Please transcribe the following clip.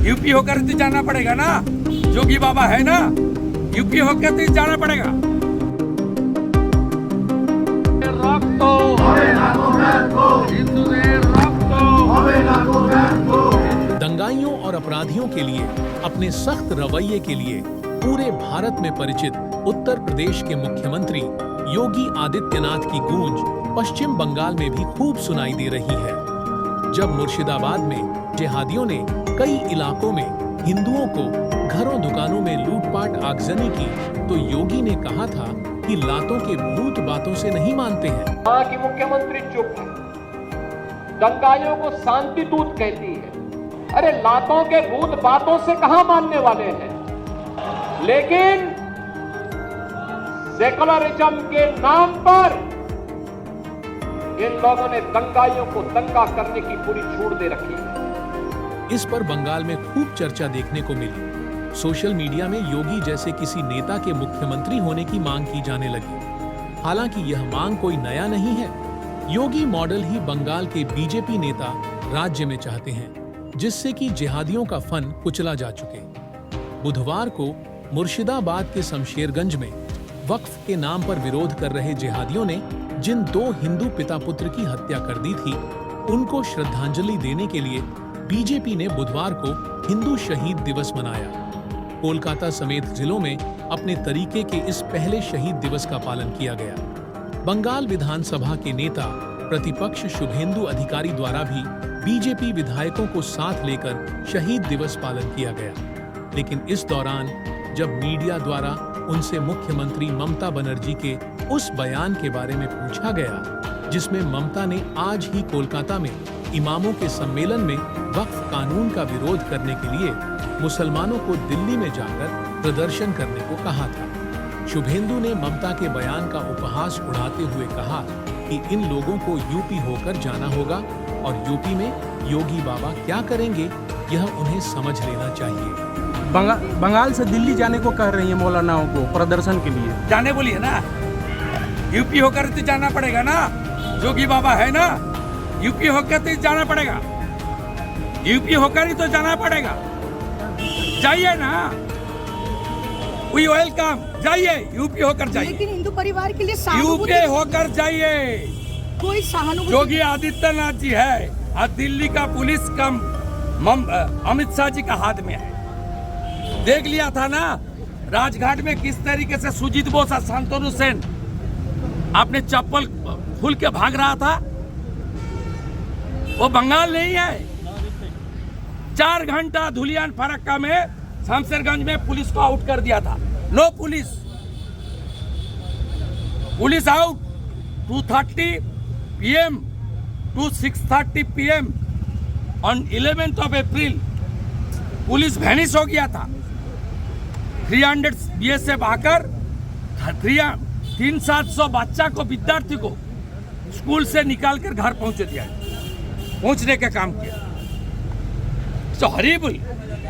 UP होकर तो जाना पड़ेगा ना, जोगी बाबा है ना, यूपी होकर तो जाना पड़ेगा। दंगाइयों और अपराधियों के लिए अपने सख्त रवैये के लिए पूरे भारत में परिचित उत्तर प्रदेश के मुख्यमंत्री योगी आदित्यनाथ की गूंज पश्चिम बंगाल में भी खूब सुनाई दे रही है। जब मुर्शिदाबाद में जिहादियों ने कई इलाकों में हिंदुओं को घरों दुकानों में लूटपाट आगजनी की, तो योगी ने कहा था कि लातों के भूत बातों से नहीं मानते हैं। वहां की मुख्यमंत्री चुप है, दंगाइयों को शांति दूत कहती है। अरे लातों के भूत बातों से कहां मानने वाले हैं, लेकिन सेकुलरिज्म के नाम पर इन लोगों ने दंगाइयों को दंगा करने की पूरी छूट दे रखी है। इस पर बंगाल में खूब चर्चा देखने को मिली। सोशल मीडिया में योगी जैसे किसी नेता के मुख्यमंत्री होने की मांग की जाने लगी। हालांकि यह मांग कोई नया नहीं है। योगी मॉडल ही बंगाल के बीजेपी नेता राज्य में चाहते हैं, जिससे कि जिहादियों का फन कुचला जा चुके। बुधवार को मुर्शिदाबाद के शमशेरगंज में वक्फ के नाम पर विरोध कर रहे जिहादियों ने जिन 2 हिंदू पिता पुत्र की हत्या कर दी थी, उनको श्रद्धांजलि देने के लिए बीजेपी ने बुधवार को हिंदू शहीद दिवस मनाया। कोलकाता समेत जिलों में अपने तरीके के इस पहले शहीद दिवस का पालन किया गया। बंगाल विधानसभा के नेता प्रतिपक्ष शुभेंदु अधिकारी द्वारा भी बीजेपी विधायकों को साथ लेकर शहीद दिवस पालन किया गया। लेकिन इस दौरान जब मीडिया द्वारा उनसे मुख्यमंत्री ममता बनर्जी के उस बयान के बारे में पूछा गया, जिसमें ममता ने आज ही कोलकाता में इमामों के सम्मेलन में वक्फ कानून का विरोध करने के लिए मुसलमानों को दिल्ली में जाकर प्रदर्शन करने को कहा था। शुभेंदु ने ममता के बयान का उपहास उड़ाते हुए कहा कि इन लोगों को यूपी होकर जाना होगा और यूपी में योगी बाबा क्या करेंगे यह उन्हें समझ लेना चाहिए। बंगाल से दिल्ली जाने को कह रही है मौलानाओं को प्रदर्शन के लिए। जाने बोलिए ना, यूपी होकर तो जाना पड़ेगा ना, जोगी बाबा है ना, यूपी होकर तो जाना पड़ेगा, यूपी होकर ही तो जाना पड़ेगा। जाइए ना, वी वेलकम, जाइए, यूपी होकर जाइए। लेकिन हिंदू परिवार के लिए यूपी होकर जाइए। कोई सहानुभूति योगी आदित्यनाथ जी है और दिल्ली का पुलिस कम अमित शाह जी का हाथ में है। देख लिया था ना राजघाट में किस तरीके से सुजीत बोस और शांतनु सेन अपने चप्पल खुल के भाग रहा था। वो बंगाल नहीं है। 4 घंटा धुलियान फरक्का में शमशेरगंज में पुलिस को आउट कर दिया था। No police, police out 2:30 PM to 6:30 PM on 11th of April police vanish हो गया था। 300 BSF आकर 300-700 बच्चा को, विद्यार्थी को स्कूल से निकाल कर घर पहुंचने का काम किया। सो हॉरिबल।